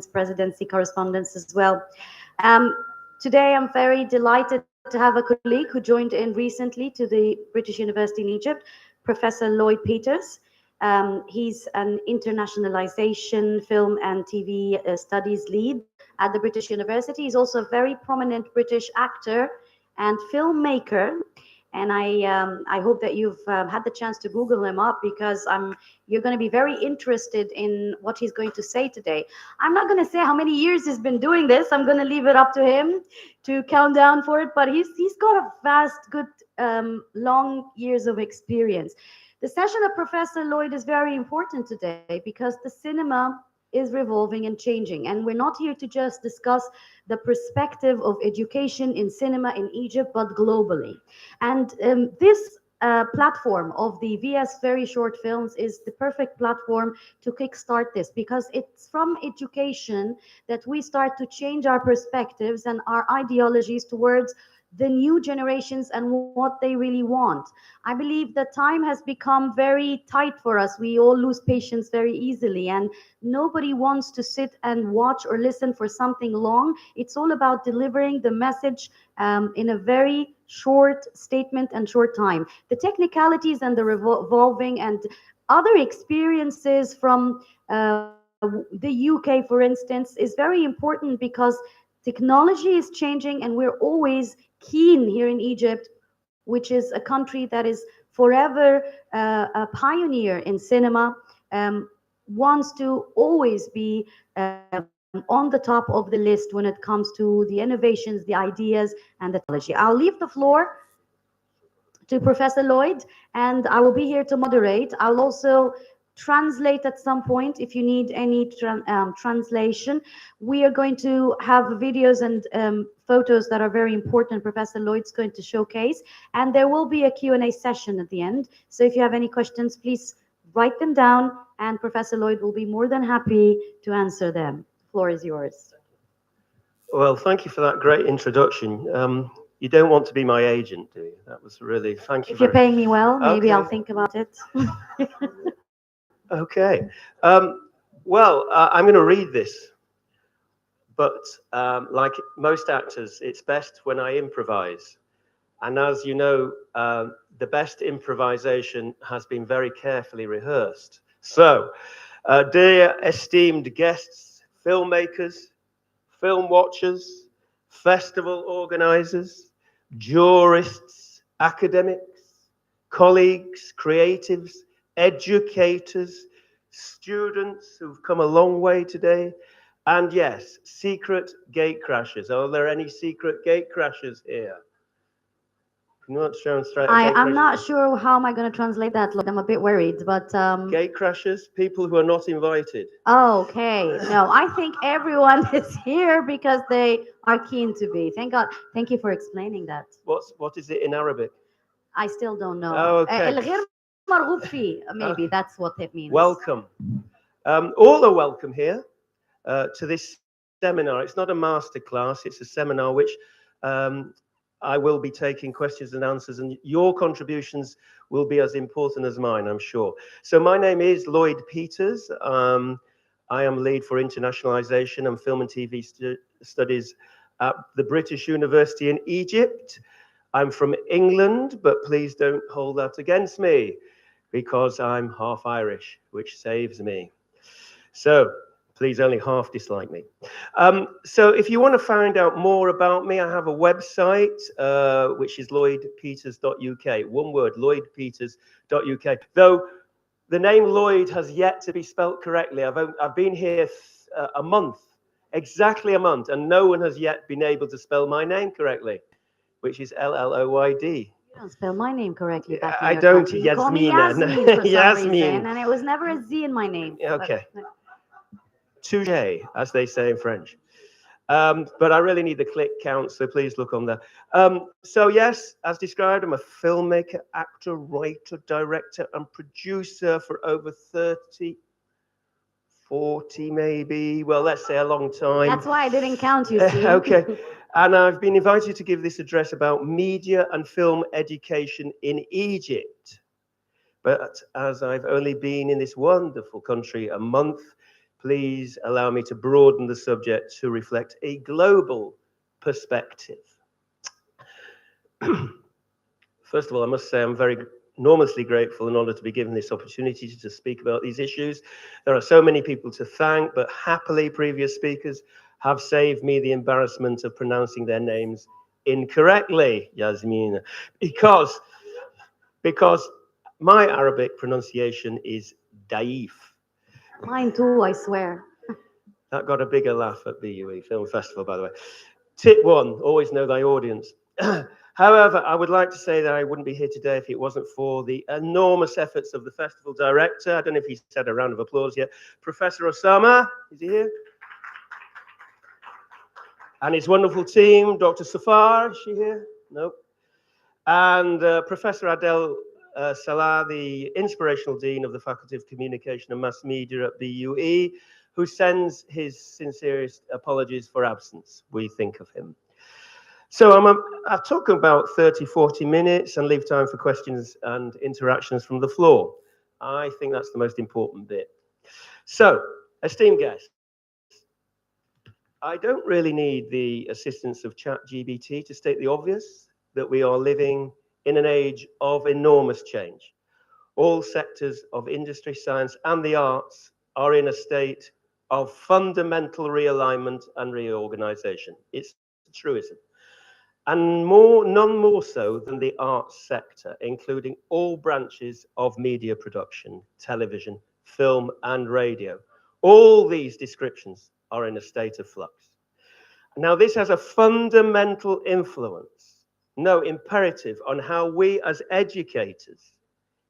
presidency correspondence as well. Today, I'm very delighted to have a colleague who joined in recently to the British University in Egypt, Professor Lioyd Peters. He's an internationalization film and TV studies lead at the British University. He's also a very prominent British actor and filmmaker. And I hope that you've had the chance to Google him up, because you're going to be very interested in what he's going to say today. I'm not going to say how many years he's been doing this. I'm going to leave it up to him to count down for it. But he's got a vast, good, long years of experience. The session of Professor Lioyd is very important today because the cinema is revolving and changing. And we're not here to just discuss the perspective of education in cinema in Egypt, but globally. And this platform of the VS Very Short Films is the perfect platform to kickstart this, because it's from education that we start to change our perspectives and our ideologies towards the new generations and what they really want. I believe that time has become very tight for us. We all lose patience very easily, and nobody wants to sit and watch or listen for something long. It's all about delivering the message in a very short statement and short time. The technicalities and the revolving and other experiences from the UK, for instance, is very important because technology is changing, and we're always keen here in Egypt, which is a country that is forever a pioneer in cinema, wants to always be on the top of the list when it comes to the innovations, the ideas, and the technology. I'll leave the floor to Professor Lioyd, and I will be here to moderate. I'll also translate at some point if you need any translation. We are going to have videos and photos that are very important Professor Lioyd's going to showcase, and there will be a Q&A session at the end. So if you have any questions, please write them down, and Professor Lioyd will be more than happy to answer them. The floor is yours. Well, thank you for that great introduction. You don't want to be my agent, do you? That was really, thank you. If you're paying me well, maybe okay. I'll think about it. Okay. I'm going to read this, but like most actors, it's best when I improvise. And as you know, the best improvisation has been very carefully rehearsed. So, dear esteemed guests, filmmakers, film watchers, festival organizers, jurists, academics, colleagues, creatives, educators, students who've come a long way today, and yes, secret gate crashers. Are there any secret gate crashers here? Not shown straight. I'm not sure how am I going to translate that. Look, I'm a bit worried, but gate crashers, people who are not invited. Oh, okay. No, I think everyone is here because they are keen to be. Thank God. Thank you for explaining that. What is it in Arabic? I still don't know. Oh, okay. Maybe that's what it means. Welcome. All are welcome here to this seminar. It's not a master class, it's a seminar which I will be taking questions and answers, and your contributions will be as important as mine, I'm sure. So my name is Lioyd Peters. I am lead for internationalization and film and TV studies at the British University in Egypt. I'm from England, but please don't hold that against me, because I'm half Irish, which saves me. So please only half dislike me. So if you want to find out more about me, I have a website, which is lioydpeters.uk. One word, lioydpeters.uk. Though the name Lioyd has yet to be spelt correctly. I've been here a month, exactly a month, and no one has yet been able to spell my name correctly, which is L-L-O-Y-D. You don't spell my name correctly back in I your don't. country. You call me Yasmin Yasmin for some Yasmin. reason, and it was never a Z in my name. Okay. Touché, as they say in French. But I really need the click count, so please look on there. So yes, as described, I'm a filmmaker, actor, writer, director, and producer for over 30, 40 maybe. Well, let's say a long time. That's why I didn't count, you see. Okay. And I've been invited to give this address about media and film education in Egypt. But as I've only been in this wonderful country a month, please allow me to broaden the subject to reflect a global perspective. First of all, I must say I'm very enormously grateful and honored to be given this opportunity to speak about these issues. There are so many people to thank, but happily previous speakers have saved me the embarrassment of pronouncing their names incorrectly, Yasmin, because my Arabic pronunciation is Daif. Mine too, I swear. That got a bigger laugh at BUE Film Festival, by the way. Tip one, always know thy audience. However, I would like to say that I wouldn't be here today if it wasn't for the enormous efforts of the festival director. I don't know if he's had a round of applause yet. Professor Osama, is he here? And his wonderful team, Dr. Safar, is she here? Nope. And Professor Adel Salah, the inspirational dean of the Faculty of Communication and Mass Media at BUE, who sends his sincerest apologies for absence. We think of him. So I'll talk about 30, 40 minutes and leave time for questions and interactions from the floor. I think that's the most important bit. So, esteemed guests, I don't really need the assistance of ChatGPT to state the obvious, that we are living in an age of enormous change. All sectors of industry, science, and the arts are in a state of fundamental realignment and reorganization. It's a truism. And none more so than the arts sector, including all branches of media production, television, film, and radio. All these descriptions are in a state of flux. Now, this has a fundamental influence, no, imperative on how we as educators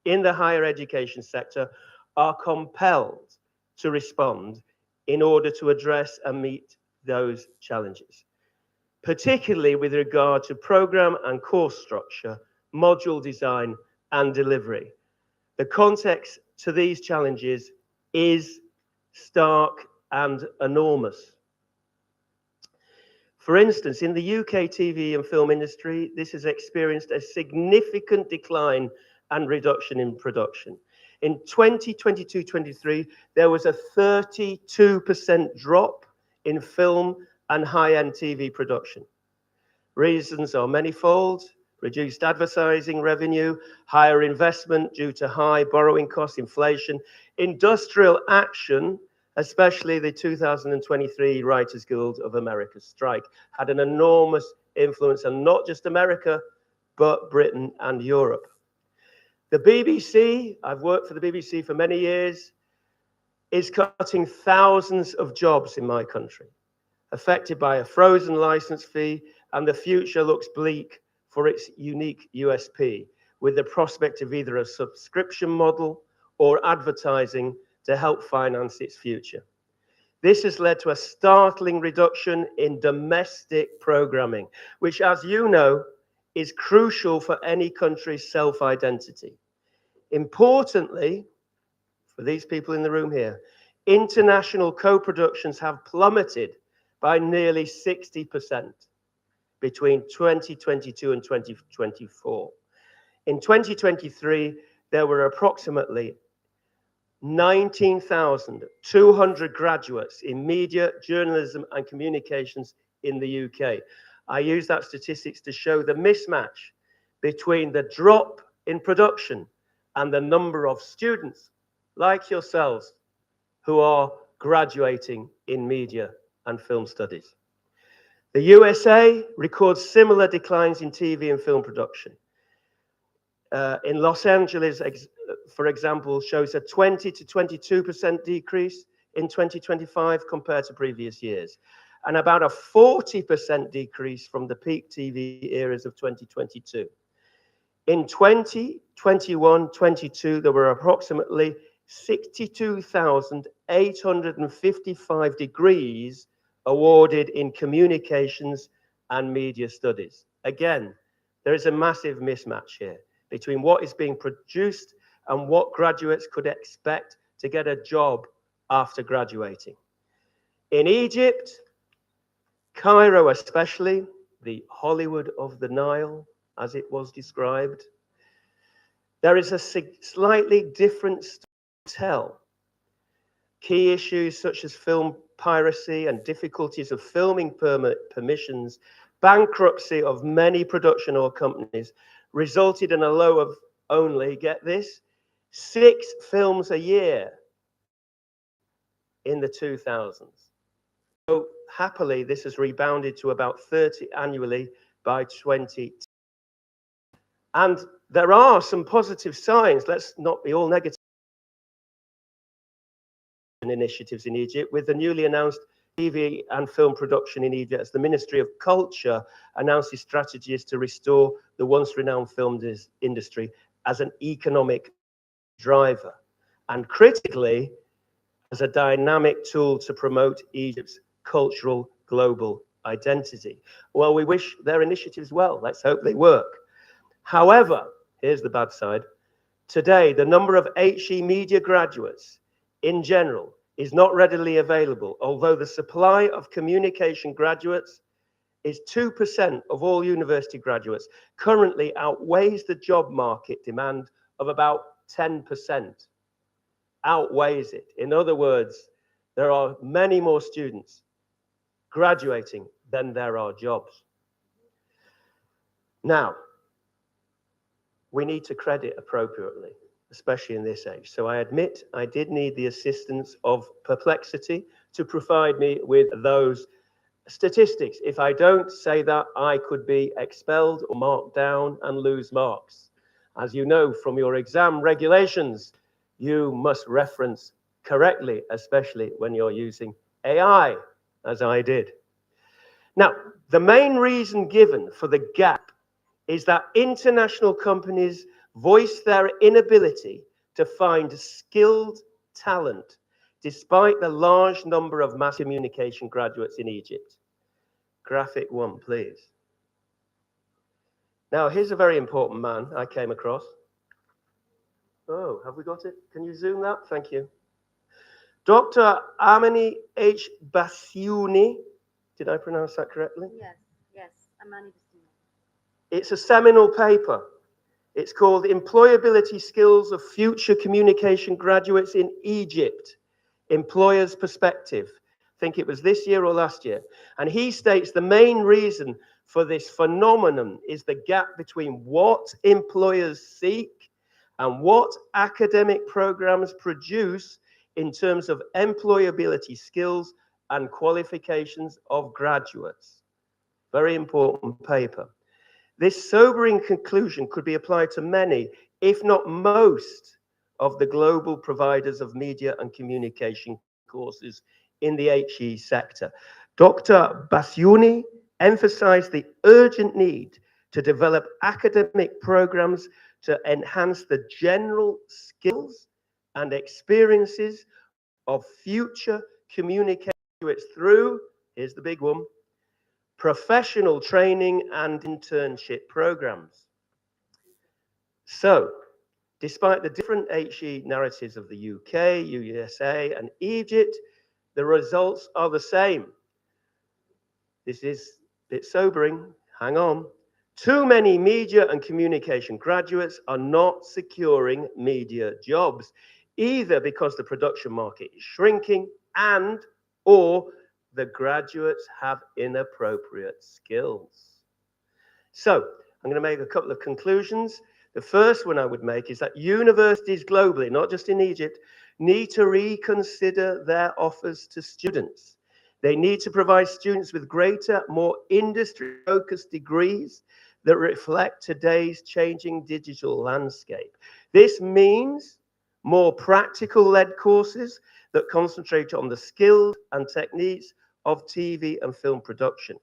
in the higher education sector are compelled to respond in order to address and meet those challenges, particularly with regard to program and course structure, module design, and delivery. The context to these challenges is stark and enormous. For instance, in the UK TV and film industry, this has experienced a significant decline and reduction in production. In 2022-23, there was a 32% drop in film and high-end TV production. Reasons are manifold: reduced advertising revenue, higher investment due to high borrowing costs, inflation, industrial action, especially the 2023 Writers Guild of America strike, had an enormous influence on not just America, but Britain and Europe. The BBC, I've worked for the BBC for many years, is cutting thousands of jobs in my country, affected by a frozen license fee, and the future looks bleak for its unique USP, with the prospect of either a subscription model or advertising to help finance its future. This has led to a startling reduction in domestic programming, which, as you know, is crucial for any country's self-identity. Importantly, for these people in the room here, international co-productions have plummeted by nearly 60% between 2022 and 2024. In 2023, there were approximately 19,200 graduates in media, journalism, and communications in the UK. I use that statistics to show the mismatch between the drop in production and the number of students like yourselves who are graduating in media and film studies. The USA records similar declines in TV and film production. In Los Angeles, for example, shows a 20 to 22% decrease in 2025 compared to previous years, and about a 40% decrease from the peak TV eras of 2022. In 2021-22, there were approximately 62,855 degrees awarded in communications and media studies. Again, there is a massive mismatch here between what is being produced and what graduates could expect to get a job after graduating. In Egypt, Cairo especially, the Hollywood of the Nile, as it was described, there is a slightly different story to tell. Key issues such as film piracy and difficulties of filming permissions, bankruptcy of many production oil companies resulted in a low of only, get this, 6 films a year in the 2000s. So happily, this has rebounded to about 30 annually by 2010. And there are some positive signs. Let's not be all negative. Initiatives in Egypt, with the newly announced TV and film production in Egypt, as the Ministry of Culture announces strategies to restore the once renowned film industry as an economic driver, and critically, as a dynamic tool to promote Egypt's cultural global identity. Well, we wish their initiatives well. Let's hope they work. However, here's the bad side. Today, the number of HE media graduates in general is not readily available, although the supply of communication graduates is 2% of all university graduates, currently outweighs the job market demand of about 10%. Outweighs it. In other words, there are many more students graduating than there are jobs. Now, we need to credit appropriately, especially in this age. So I admit I did need the assistance of Perplexity to provide me with those statistics. If I don't say that, I could be expelled or marked down and lose marks. As you know from your exam regulations, you must reference correctly, especially when you're using AI, as I did. Now, the main reason given for the gap is that international companies voice their inability to find skilled talent despite the large number of mass communication graduates in Egypt. Graphic 1, please. Now, here's a very important man I came across. Oh, have we got it? Can you zoom that? Thank you. Dr. Amani H. Bassiouni. Did I pronounce that correctly? Yes, Amani Bassiouni. It's a seminal paper. It's called Employability Skills of Future Communication Graduates in Egypt, Employer's Perspective. I think it was this year or last year. And he states the main reason for this phenomenon is the gap between what employers seek and what academic programs produce in terms of employability skills and qualifications of graduates. Very important paper. This sobering conclusion could be applied to many, if not most, of the global providers of media and communication courses in the HE sector. Dr. Bassiouni emphasized the urgent need to develop academic programs to enhance the general skills and experiences of future communicators through, here's the big one, professional training and internship programs. So, despite the different HE narratives of the UK, USA, and Egypt, the results are the same. This is a bit sobering. Hang on. Too many media and communication graduates are not securing media jobs, either because the production market is shrinking and or the graduates have inappropriate skills. So I'm going to make a couple of conclusions. The first one I would make is that universities globally, not just in Egypt, need to reconsider their offers to students. They need to provide students with greater, more industry-focused degrees that reflect today's changing digital landscape. This means more practical-led courses that concentrate on the skills and techniques of TV and film production.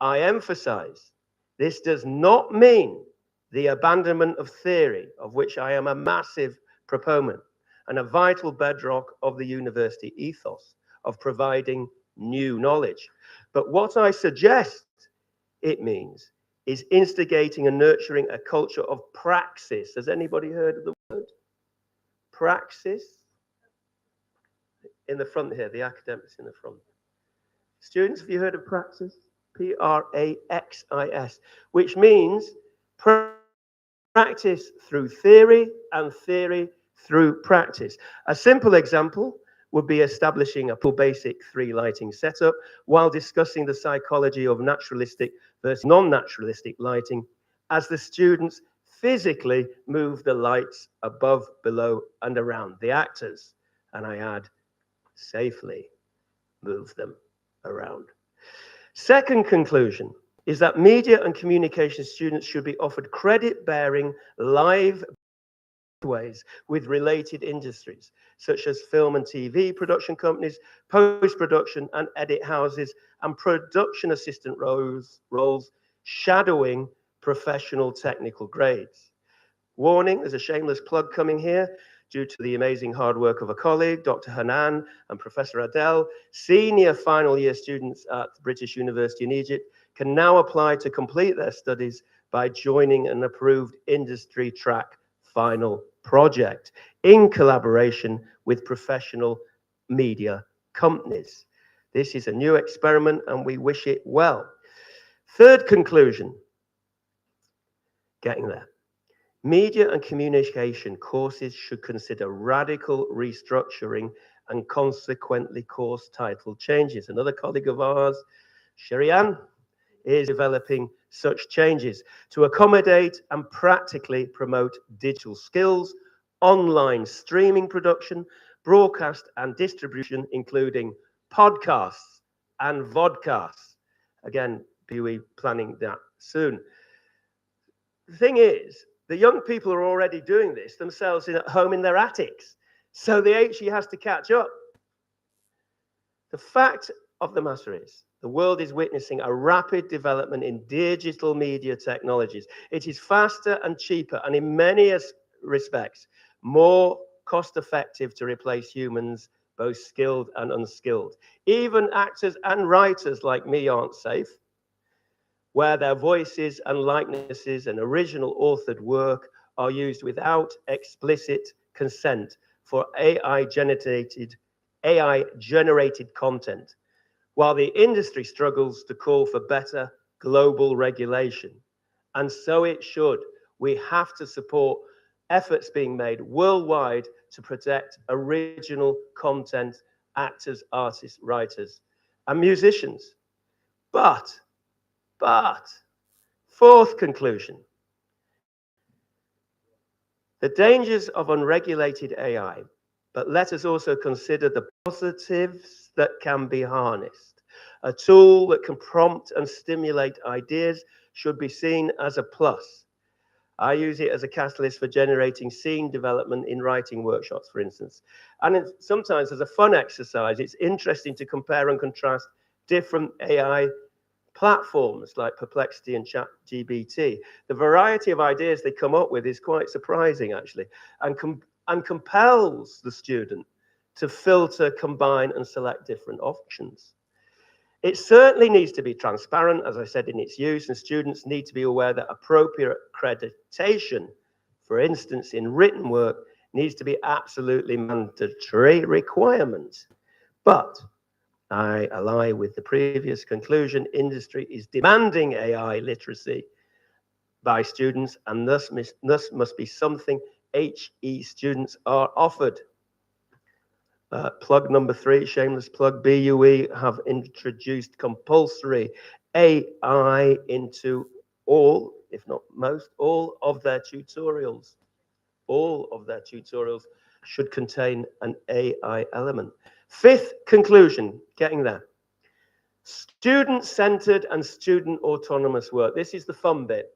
I emphasize, this does not mean the abandonment of theory, of which I am a massive proponent, and a vital bedrock of the university ethos of providing new knowledge. But what I suggest it means is instigating and nurturing a culture of praxis. Has anybody heard of the word? Praxis? In the front here, the academics in the front. Students, have you heard of praxis? Praxis, which means practice through theory and theory through practice. A simple example, would be establishing a basic 3 lighting setup while discussing the psychology of naturalistic versus non-naturalistic lighting as the students physically move the lights above, below, and around the actors. And I add, safely move them around. Second conclusion is that media and communication students should be offered credit-bearing live ways with related industries, such as film and TV production companies, post-production and edit houses, and production assistant roles shadowing professional technical grades. Warning, there's a shameless plug coming here. Due to the amazing hard work of a colleague, Dr. Hanan and Professor Adele, senior final year students at the British University in Egypt can now apply to complete their studies by joining an approved industry track final project in collaboration with professional media companies. This is a new experiment and we wish it well. Third conclusion, getting there. Media and communication courses should consider radical restructuring and consequently course title changes. Another colleague of ours, Sherian, is developing such changes to accommodate and practically promote digital skills, online streaming production, broadcast and distribution, including podcasts and vodcasts. Again, BUE planning that soon. The thing is, the young people are already doing this themselves at home in their attics. So the HE has to catch up. The fact of the matter is, the world is witnessing a rapid development in digital media technologies. It is faster and cheaper, and in many respects, more cost-effective to replace humans, both skilled and unskilled. Even actors and writers like me aren't safe, where their voices and likenesses and original authored work are used without explicit consent for AI-generated content, while the industry struggles to call for better global regulation. And so it should. We have to support efforts being made worldwide to protect original content, actors, artists, writers, and musicians. But, fourth conclusion, the dangers of unregulated AI, but let us also consider the positives that can be harnessed. A tool that can prompt and stimulate ideas should be seen as a plus. I use it as a catalyst for generating scene development in writing workshops, for instance. And sometimes as a fun exercise, it's interesting to compare and contrast different AI platforms like Perplexity and ChatGPT. The variety of ideas they come up with is quite surprising, actually, and compels the student to filter, combine, and select different options. It certainly needs to be transparent, as I said, in its use, and students need to be aware that appropriate accreditation, for instance, in written work, needs to be absolutely mandatory requirement. But I ally with the previous conclusion, industry is demanding AI literacy by students, and thus must be something HE students are offered. Plug number 3, shameless plug, BUE have introduced compulsory AI into all, if not most, all of their tutorials. All of their tutorials should contain an AI element. Fifth conclusion, getting there. Student-centered and student autonomous work. This is the fun bit.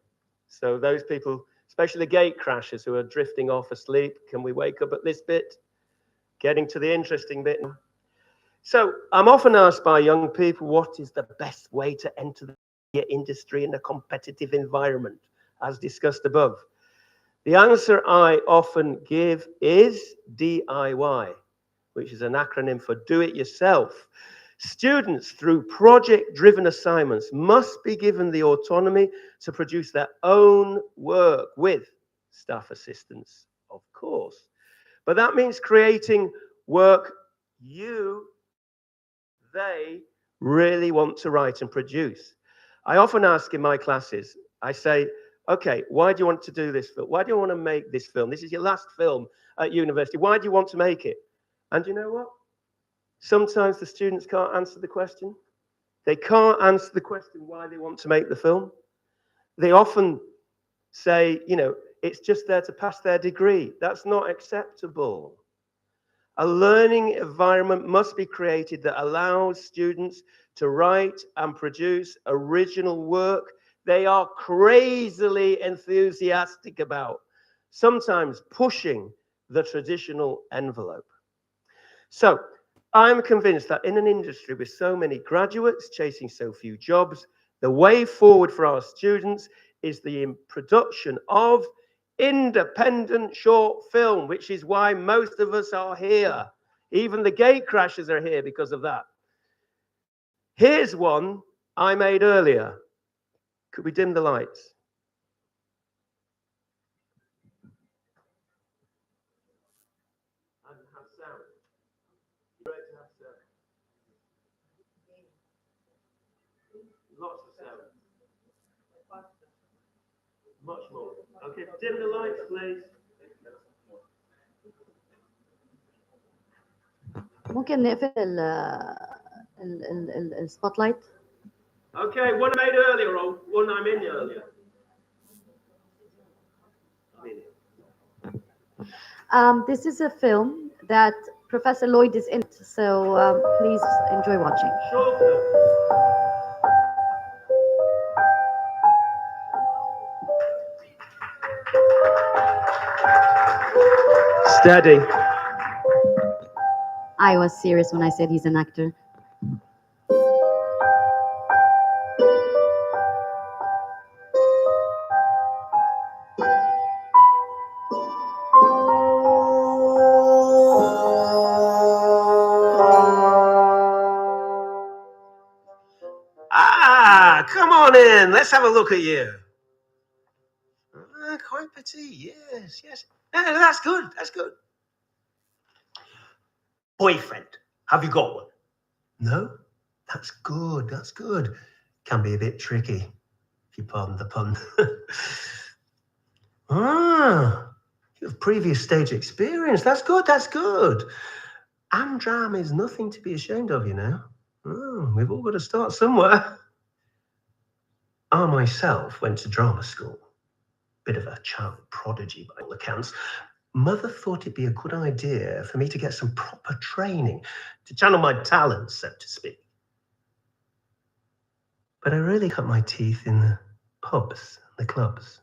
So those people, especially the gate crashers who are drifting off asleep, can we wake up at this bit? Getting to the interesting bit. So I'm often asked by young people, what is the best way to enter the media industry in a competitive environment, as discussed above? The answer I often give is DIY, which is an acronym for do it yourself. Students, through project-driven assignments, must be given the autonomy to produce their own work with staff assistance, of course. But that means creating work they really want to write and produce. I often ask in my classes, I say, okay, why do you want to do this film? Why do you want to make this film? This is your last film at university. Why do you want to make it? And you know what? Sometimes the students can't answer the question. They can't answer the question why they want to make the film. They often say, you know, it's just there to pass their degree. That's not acceptable. A learning environment must be created that allows students to write and produce original work they are crazily enthusiastic about, sometimes pushing the traditional envelope. So I'm convinced that in an industry with so many graduates chasing so few jobs, the way forward for our students is the production of independent short film, which is why most of us are here. Even the gate crashers are here because of that. Here's one I made earlier. Could we dim the lights? And have sound. You ready to have sound? Lots of sound. Much more. Okay, dim the lights, please. ممكن نقفل السبوت لايت. Okay, one I made earlier or one I'm in earlier. This is a film that Professor Lioyd is in, so please enjoy watching. Short film. Steady. I was serious when I said he's an actor. Come on in. Let's have a look at you. Quite petite. Yes, yes. That's good. That's good. Boyfriend. Have you got one? No? That's good. That's good. Can be a bit tricky, if you pardon the pun. You have previous stage experience. That's good. That's good. Amdram is nothing to be ashamed of, you know. We've all got to start somewhere. I myself went to drama school. Bit of a child prodigy by all accounts. Mother thought it'd be a good idea for me to get some proper training to channel my talents, so to speak. But I really cut my teeth in the pubs, the clubs.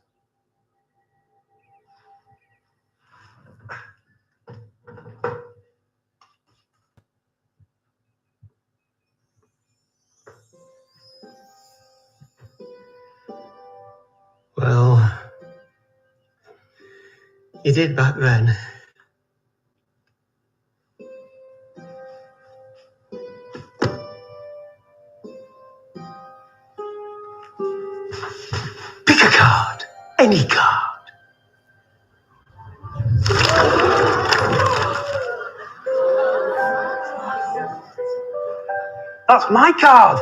Well, you did back then. Pick a card, any card. That's my card.